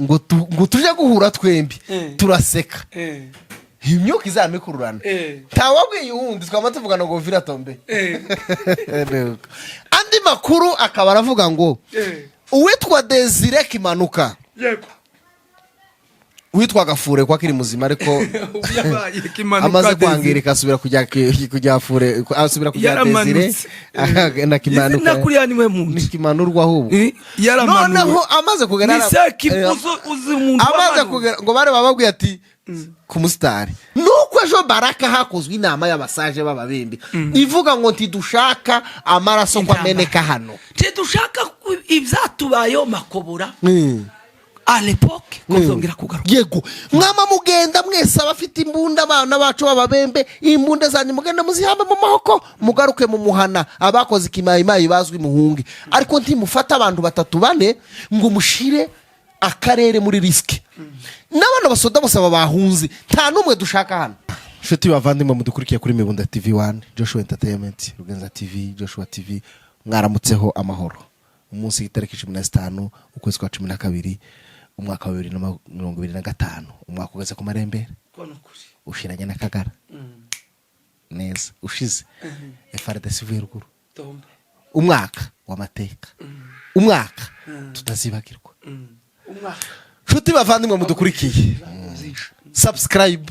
ngo tuje guhura twembi turaseka imyuka izamikururana tawabwiye uwundi twama tuvugana ngo Uvira Tombe andi makuru akaba aravuga ngo uwitwa Desire Kimanuka yego witwa Gafure kwa kiri muzima ariko amaze kwangirika asubira kujya Fure asubira kujya Desire na Kimanuka nakuri ani we muntu Kimanurwa hubu noneho amaze kugera amaze kugera ngo bare bababwiye ati ku mustari nuko ejo Baraka hakozwe inama y'abasaje b'ababembe ivuga ngo ntidushaka amaraso kwameneka hano ntidushaka ibyatubayo makobora à l'époque kuzongera kugaruka yego mwama mugenda mwese abafite imbunda abana bacu b'ababembe imbunda zanyu mugenda muzihamba mu mahoko mugaruke mu muhana abakoze ikimayimayi bazwi muhungi ariko ntimufata abantu batatu bane ngo mushire akarere muri risk n'abana basoda bose bahunze nta numwe dushaka hano shuti bavandimwe mudukurikiye kuri Mibunda TV1 Joshua Entertainment Rugenza TV Joshua TV mwaramutseho amahoro umunsi itariki 15 ukwezi kwa 12 umwaka wa 2025 umwaka ugeze ku marembe ushiranye na Kagara neza ushize FRDC Virguru umwaka w'amateka umwaka tutazibagirwa shuti bavandimwe mudukurikiye subscribe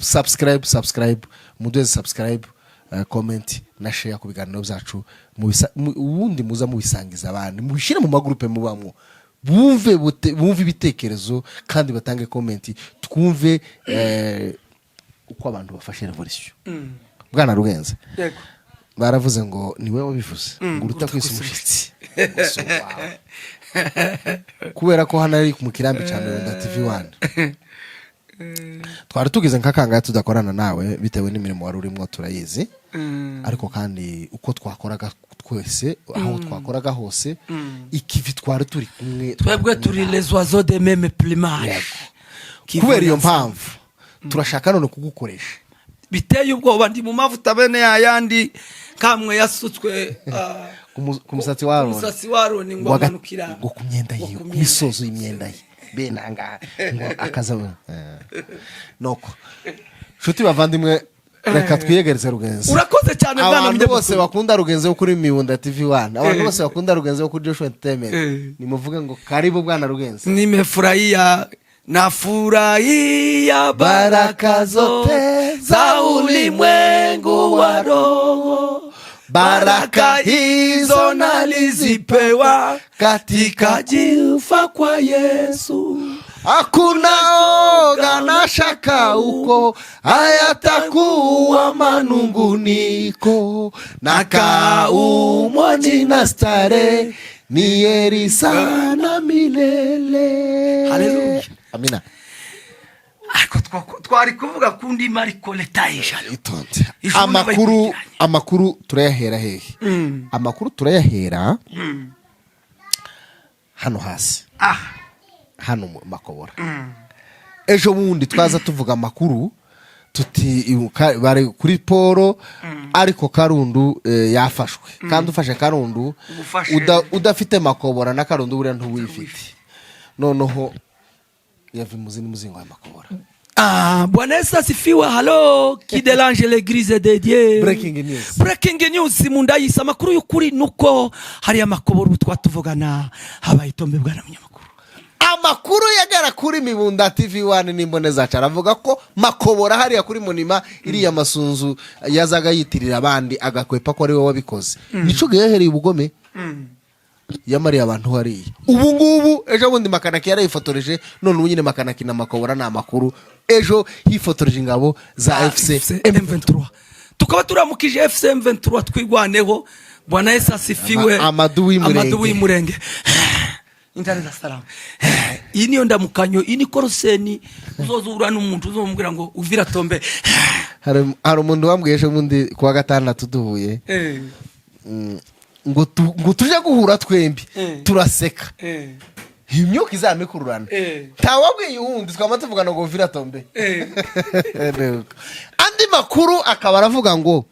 muduze subscribe comment na share ku biganiro byacu ubundi muza mubisangiza abandi mubishire mu magroupe mubamwo bumve ibitekerezo kandi batange comment twumve uko abantu bafashe revolution bwana Rugenza yego baravuze ngo niwe wabivuze ngo uruta kwisi mushitsi kubera ko hano ari ku kirambi cya Mibunda TV1 twari tugize nkakanga tudakorana nawe bitewe n'imirimo wari urimo turayizi ariko kandi uko twakoraga twese aho twakoraga hose ikivi twari turi kumwe twebwe turi les oiseaux de même plumage kubera iyo mpamvu turashaka none kugukoresha biteye ubwoba ndi mu mavuta bene yayandi kamwe yasutswe ku musatsi waro ni ngo amanukira ngo ku myenda yiwe misozo y'imyenda ye benanga ngo akaza noko shuti bavandimwe reka twiyegereze Rugenza urakoze cyane bwana abantu bose bakunda Rugenza kuri Mibunda TV1 abantu bose bakunda Rugenza kuri Joshua Entertainment nimuvuge ngo karibu bwana Rugenza nimefurahia nafurahia baraka zote za ulimwengu wa roho baraka hizo nalizipewa katika jifa kwa Yesu hakuna oga na shaka huko hayatakuwa manunguniko na kaumwa jina stare ni heri sana milele haleluya amina ariko twari kuvuga kundi mariko letaisha itonze amakuru turayahera hehe amakuru turayahera hano hasi hano makobora ejo bundi twaza tuvuga amakuru tuti bari kuri Poro ariko Karundu yafashwe kandi ufashe Karundu udafite makobora na Karundu buri ntuwifite noneho yavimuzi n'umuzingo wa makobora Bwana Yesu asifiwe. Hello qui dérange l'église de Dieu. Breaking news mundayisa makuru y'ukuri nuko hari amakoboro twatuvugana habaye Tombe bwana munyamakuru. Amakuru yagara kuri Mibunda TV1 n'imboneza caravuga ko makobora hari kuri Munima iri ya masunzu yazaga yitirira abandi agakwepa ko ari we wabikoze. Nico gehereye ubugome. Yamari abantu hari. Ubu ngubu ejo bundi makanaki yarayifotoreje none ubu nyine makanaki na makobora na makuru ejo hifotoreje ingabo za FC M23. Tukaba turamukije FC M23 twigwaneho. Bwana Yesu asifiwe. Amadu w'Imurenge. Intaneza salam. Iyi niyo ndamukanyo ini koroseni uzozura n'umuntu uzomubwira ngo Uvira Tombe. Hari umuntu wambwiye ejo bundi kwa gatandatu duhuye. ngo tuje guhura twembi turaseka imyuka izamikururana tawabwiye uwundi twama tuvugana ngo Uvira Tombe andi makuru akaba aravuga ngo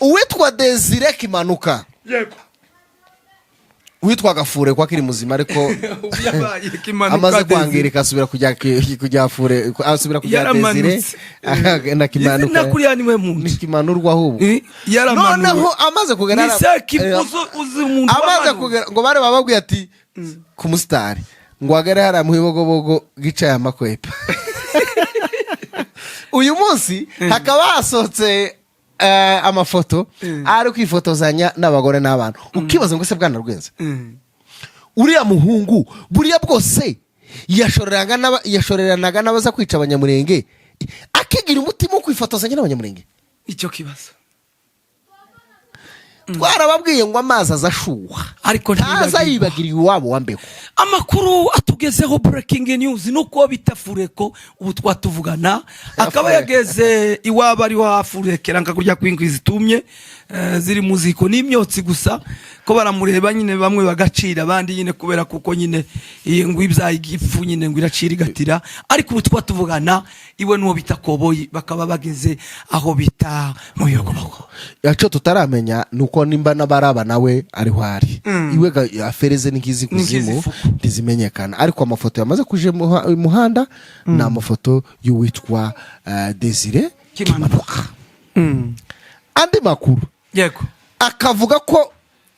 uwitwa Desire Kimanuka yego witwa Gafure kwa kiri muzima ariko amaze kwangirika asubira kujya Fure asubira kujya Desire na Kimanuka kuri yani we muntu Kimanurwa ahubwo noneho amaze kugera amaze kugera ngo bare bababwiye ati ku mustari ngo agere hara mu Bibogobogo gicaye amakwepa uyu munsi hakaba hasohotse amafoto ari kwifotozanya n'abagore n'abana ukibaza ngo se bwana Rwenze uriya muhungu buriya bwose yashoreranaga n'abaza kwica abanyamurenge akigira umutima wo kwifotozanya n'abanyamurenge icyo kibazo twarababwiye ngo amazi azashuha ariko ntaza yibagiriye iwabo wa Mbeho. Amakuru atugezeho breaking news nuko bita Fureko ubu twatuvugana akaba yageze iwabo ari wa Furekera ngakurya kwingwiza itumye ziri muziko n'imyotsi gusa ko baramureba nyine bamwe bagacira abandi nyine kubera kuko nyine ngo ibyaye igifu nyine ngo iracira igatira ariko ubu twatuvugana iwe nuwo bita Koboyi bakaba bageze aho bita mu Bibogobogo. Yaco tutaramenya nuko nimba nabaraba nawe ari hwari iwe afereze n'ingizi kuzimu ndizimenyekana ariko amafoto yamaze kuje muhanda na amafoto y'uwitwa Desire Kimanuka. Andi makuru yego akavuga ko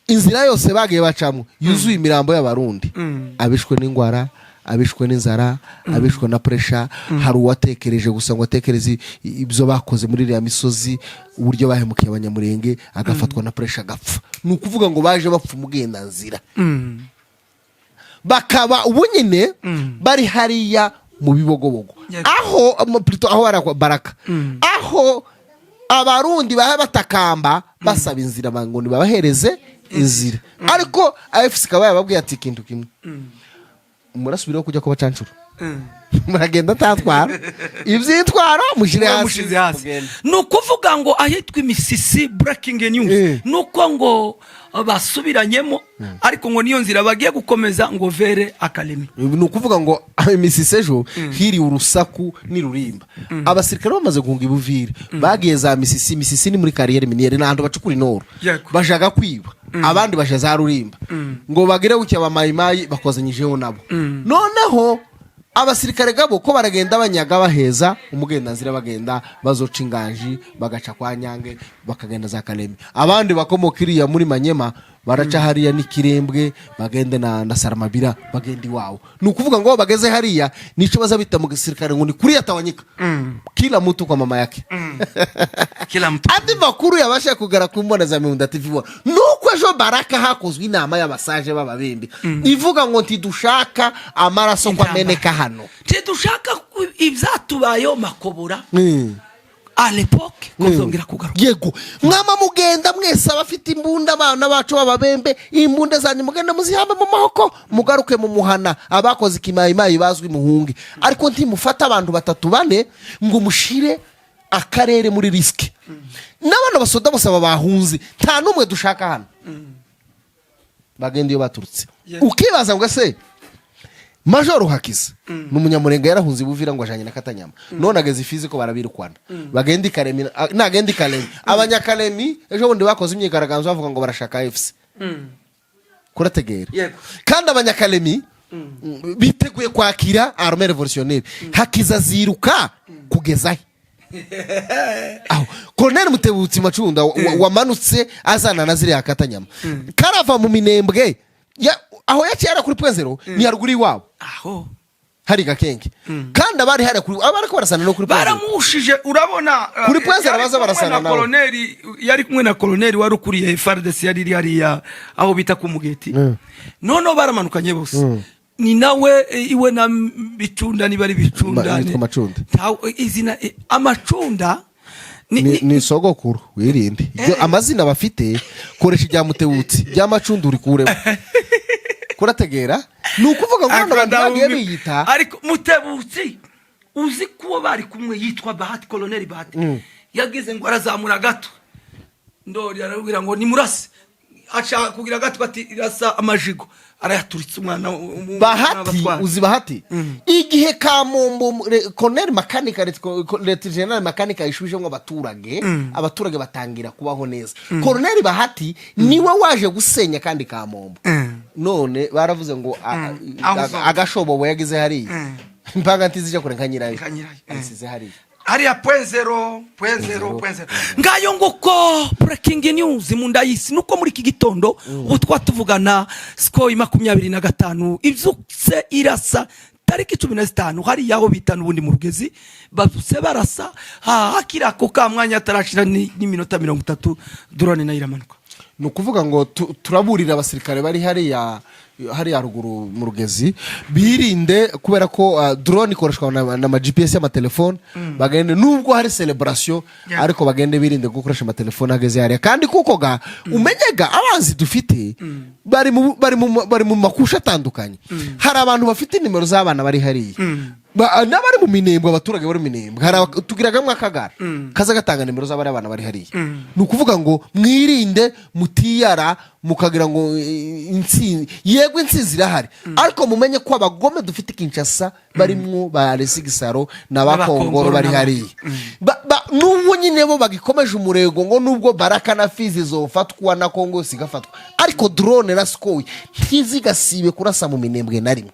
inzira yose bagiye bacamo yuzuye imirambo y'abarundi abishwe n'ingwara abishwe n'inzara abishwe na pressure hari uwatekereje gusa ngo atekereze ibyo bakoze muri ya misozi uburyo bahemukiye abanyamurenge agafatwa na pressure agapfa ni ukuvuga ngo baje bapfa umugenda nzira bakaba ubunyine bari hariya mu Bibogobogo aho aho baraka aho abarundi bahe batakamba basaba inzira bangoni babahereze inzira ariko AFC kaba yababwiye ati kintu kimwe murasubira kujya kuba cancura muragenda tatwara ivyitwaro mushire hasi nukuvuga ngo ahitwa imisisi breaking news nuko ngo basubiranyemo ariko ngo niyo nzira bagiye gukomeza ngo Vere Academy nukuvuga ngo imisisi ejo hiri urusaku ni rurimba abasirikare bamaze guhunga ibuvire bagiye za misisi ni muri carrière miniere n'ahantu bacukura inoro bajaga kwiba abandi bashe za rurimba ngo bagire gucya bamayimayi bakozanyijeho nabo noneho abasirikare gabo ko baragenda banyaga baheza umugendanzira bagenda bazoca inganji bagaca kwa Nyange bakagenda za Kalemi abandi bakomokiriya muri Manyema baraca hariya n'ikirembwe bagende na Saramabira bagenda iwawo nukuvuga ngo bageze hariya nico baza bita mu gisirikare ngo ni kuri yatawanyika kila mtu kwa mama yake kila mtu andi makuru yabasha kugara kumbona za Munda TV nuko ejo Baraka hakozwe inama y'abasaje b'ababembe ivuga ngo ntidushaka amaraso kwa meneka hano ntidushaka ivyatubayo makobora à l'époque kuzongera kugaruka yego mwama mugenda mwese abafite imbunda abana bacu b'ababembe imbunda zanyu mugenda muzihamba mu mahoko mugaruke mu muhana abakoze ikimayimayi bazwi muhungi ariko ntimufata abantu batatu bane ngo mushire akarere muri risk n'abana basoda bose bahunze nta numwe dushaka hano bagenda iyo baturutse ukibaza ngo se Major Hakiza n'umunyamurenge yarahunze buvira ngo ajanye na Katanyama none ageze ifizi ko barabirukwana bagenda Ikaremi nagenda Ikaremi abanyakaremi ejo bundi bakoze imyigaragazo bavuga ngo barashaka AFC kurategera kandi abanyakaremi biteguye kwakira armée révolutionnaire Hakiza ziruka kugeza aho Colonel Mutebutsi Macunda wamanutse azana na ziri Katanyama karava mu Minembwe aho yacyara kuri Pwenzero ni haruguri wabo aho hari Gakenge kandi abari hari kuri abariko barasana no kuri Pwenzero baramushije urabona kuri Pwenzero baza barasana na colonel yari kumwe na colonel wari ukuriye FARDC yari hariya aho bita ku Mugeti nono baramanukanye bose ni nawe iwe na Bicunda ni bari Bicunda izina Amacunda ni sogokuru wirinde amazina bafite koresha ijya Mutebutsi bya Macunda uri kureba kurategera nukuvuga ngo abantu bagiye biyita ariko Mutebutsi uzi kuba bari kumwe yitwa Bahati Colonel Bahati yageze ngo arazamura gato ndori arabwira ngo ni murase acha kugira gato bati irasa amajigo arayaturitse umwana Bahati uzi Bahati igihe Kamombo Colonel Makanika Lieutenant Makanika ishuje ngo abaturage batangira kubaho neza Colonel Bahati niwe waje gusenya kandi Kamombo none baravuze ngo agashobobo yagize hariya mpanga ntizije kure nka nyirayo asize hariya hariya .0 ngayo nguko breaking news mu ndayisi nuko muri iki gitondo ubu twatuvugana score 25 ivyutse irasa tariki 15 hari yaho bitana ubundi mu rugezi bavuse barasa hakira ko ka mwanya atarashira ni minota 30 drone na iramanuka nukuvuga ngo turaburira abasirikare bari hariya ruguru mu rugezi birinde kubera ko drone ikoreshwa na GPS y'amatelefone bagende nubwo hari celebration ariko bagende birinde gukoresha amatelefone ageze hariya kandi kuko ga umenyega abanzi dufite bari mu makusha atandukanye hari abantu bafite nimero z'abana bari hariya n'abari mu minembwe abaturage bari mu minembwe tugiragamwe akagara kaza gatanga nimero z'abari abana bari hariya nukuvuga ngo mwirinde mutiyara mukagira ngo yego insinzi irahari ariko mumenye ko abagome dufite Kinshasa barimwo ba Resigisaro n'abakongoro bari hariya n'ubu nyine bo bagikomeje umurego ngo nubwo Baraka na Fizi zofatwa na Kongo sigafatwa ariko drone na Skoy ntizigasibe kurasa mu minembwe na rimwe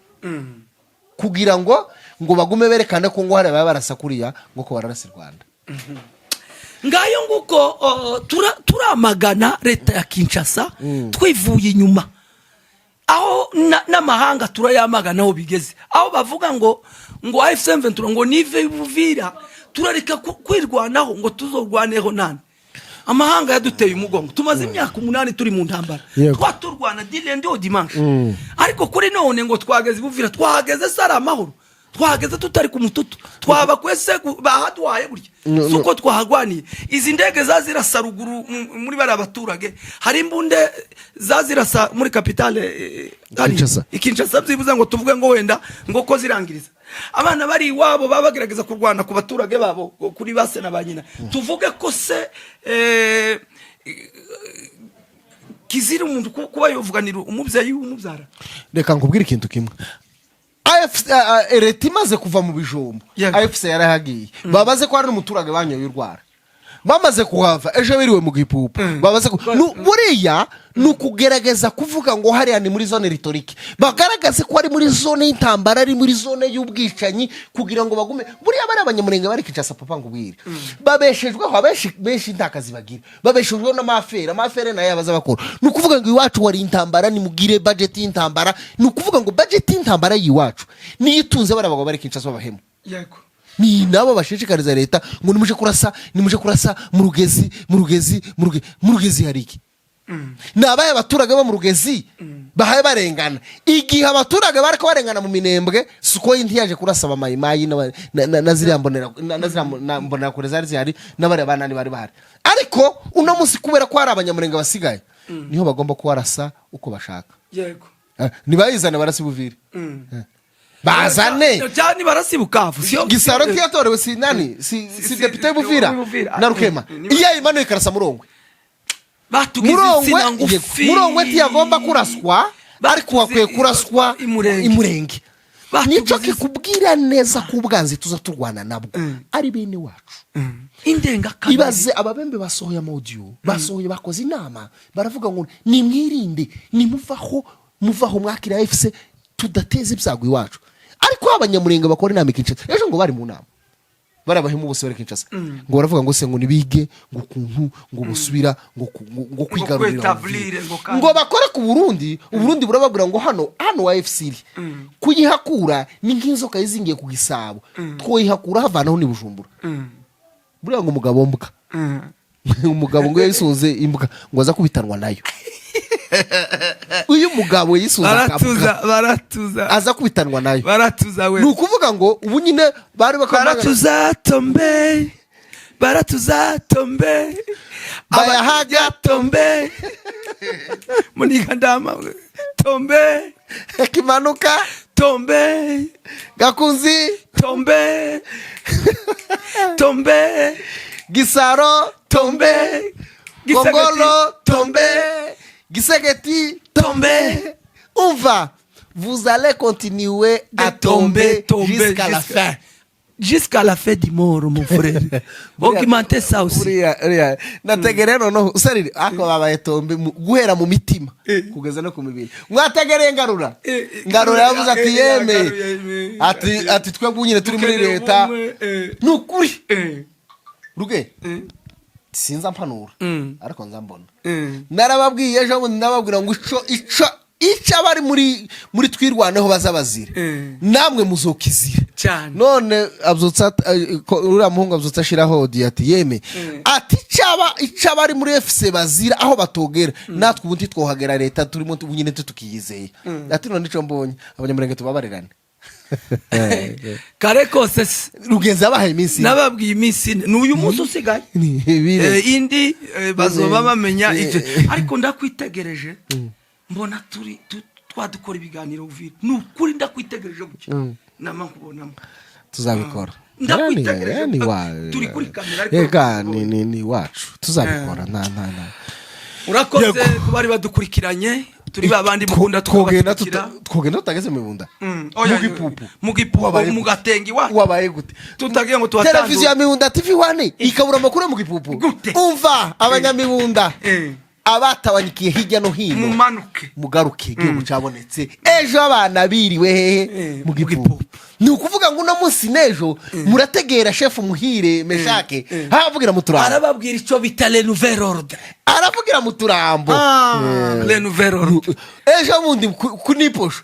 kugira ngo bagume berekane ko ngo hari barasa kuriya ngo ko bararasa Rwanda ngayo nguko turamagana leta ya Kinshasa twivuye inyuma aho n'amahanga turayamagana aho bigeze aho bavuga ngo AFC M23 ngo nive buvira turareka kwirwanaho ngo tuzorwaneho nane amahanga yaduteye umugongo tumaze imyaka 8 turi mu ntambara twaturwana dilendi dimanche ariko kuri none ngo twageze buvira twageze sara amahoro twageze tutari ku mututu twaba kwese bahadwaye burya suko twahagwaniye izi ndege zazirasa ruguru muri bari abaturage hari imbunde zazirasa muri capitale Kinshasa byibuza ngo tuvuge ngo wenda ngo ko zirangiriza abana bari iwabo babagerageza kurwana ku baturage babo kuri base na banyina tuvuge ko se kizira umuntu kuba yovuganira umubyeyi w'umubyara reka nkubwire ikintu kimwe leta imaze kuva mu bijombo AFC yarahagiye babaze ko hari n'umuturage banyoye urwara bamaze kuhava ejo biriwe mu gipupu babaze buriya nukugerageza kuvuga ngo hariya ni muri zone rhetorique bagaragaze ko ari muri zone y'intambara ari muri zone y'ubwicanyi kugira ngo bagume buriya bari abanyamurenge bari Kinshasa papa ngo bwire babeshejweho benshi ntakazi bagira babeshejweho n'amafere nayo yabaza bakora nukuvuga ngo iwacu wari intambara ni mugire budget y'intambara nukuvuga ngo budget y'intambara yiwacu niyitunze bari abagabo bari Kinshasa babahemu yego ni nabo bashishikariza leta ngo nimuje kurasa mu rugezi hariki nabaye abaturage bo mu rugezi bahaye barengana igihe abaturage bariko barengana mu minembwe suko y'intiyaje kurasa abamayimayi na ziriya mbonera kure zari zihari n'abari abanani bari bahari ariko uno munsi kubera ko hari abanyamurenge basigaye niho bagomba kubarasa uko bashaka yego nibayizana barasibuvire bazane cyane barasibukavu Gisaro tiyatorewe si nani si deputy Buvira na Rukema iya Emmanuel Karasa Murongwe Murongwe tiyagomba kuraswa ariko wakwiye kuraswa imurenge nico kikubwira neza kubwanzi tuza turwana nabwo ari bene wacu indenga ibaze ababembe basohoye audio basohoye bakoze inama baravuga ngo nimwirinde nimuvaho mwakira AFC tudateze ibyago iwacu ariko abanyamurenge bakora inama Kinshasa ejo ngo bari mu nama barabahemu bose bari Kinshasa ngo baravuga ngo se ngo nibige ngo kuntu ngo busubira ngo kwigarurira ngo bakore ku Burundi burababwira ngo hano AFC kuyihakura ni nk'inzoka yizingiye ku Gisabo twoyihakura havanaho ni Bujumbura buriya ngo umugabo ngo yisuze imbwa ngo aza kubitanwa nayo uyu mugabo yisuza baratuza aza kubitanwa nayo baratuza we nukuvuga ngo ubu nyine bari baratuza tombe bayahaga tombe muniga ndama tombe kimanuka tombe gakunzi tombe Gisaro tombe Kongolo tombe Gisegeti tombe. On va, vous allez continuer à tomber jusqu'à la fin. jusqu'à la fin du mort mon frère augmenter ça aussi uriya nategereye noneho usarire ako babaye tombe guhera mu mitima kugeza no ku mibiri mwategereye ngarura yavuze ati yeme ati twebwe nyine turi muri leta nukuri ruge sinza mpanura ariko nzambona narababwiye ejo bundi nababwira ngo ico abari muri twirwaneho bazabazira namwe muzokizira cyane none abyutsa uriya muhungu abyutsa ashiraho odi ati yeme ati ico abari muri FC bazira aho batogera natwe ubundi twohagera leta turimo nyine tukiyizeye ati none ico mbonye abanyamurenge tubabarirane kare kose rugenzi abahaye iminsi nababwiye iminsi n'uyu munsi usigaye indi bazoba bamenya ivyo ariko ndakwitegereje mbona twadukora ibiganiro uvira nukuri ndakwitegereje buke nama nkubonamo tuzabikora ndakwitegereje turi kuri kamera reka ni wacu tuzabikora nta urakoze kubari badukurikiranye turi babandi mukunda twogenda tutageze mu bunda mu gipupu mu gatengi wabaye gute tutagiye ngo tuhatanze televiziyo ya Mibunda TV1 ikabura makuru mu gipupu umva abanyamibunda abatabanyikiye hirya no hino mugaruke igihugu cyabonetse ejo abana biriwe hehe mu gipupu ni ukuvuga ngo uno munsi n'ejo murategera chef Muhire Meshake havugira mu turambo arababwira icyo bita le nouvel ordre aravugira mu turambo le nouvel ordre ejo bundi kuniposho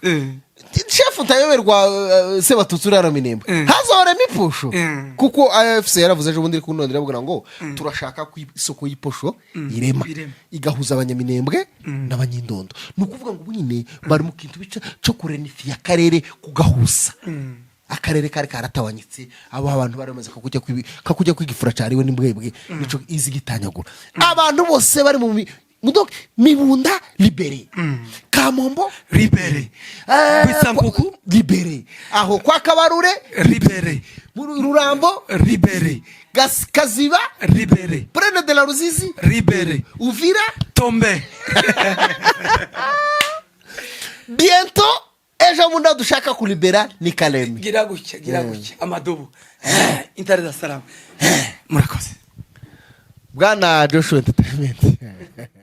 chef utayoberwa Sebatutsi urara Minembwe hazore miposho kuko AFC yaravuze ejo bundi kunondera avuga ngo turashaka ku isoko y'iposho irema igahuza abanyaminembwe n'abanyindondo nukuvuga ngo nyine bari mu kintu bica cyo kurenifia karere kugahusa akarere kare karatawanyitse abo abantu baramaze kakujya kwigifura cyariwe n'imbwebwe nico izi gitanyagura abantu bose bari mu Mibunda libere Kamombo libere Bisambuku libere aho kwa Kabarure libere Rurambo libere Kaziba libere Prene de la Ruzizi libere Uvira tombe bientôt ejo munda dushaka kulibera ni Kalemi gira gutya amadobo intare da salam murakoze Bwana Joshua Entertainment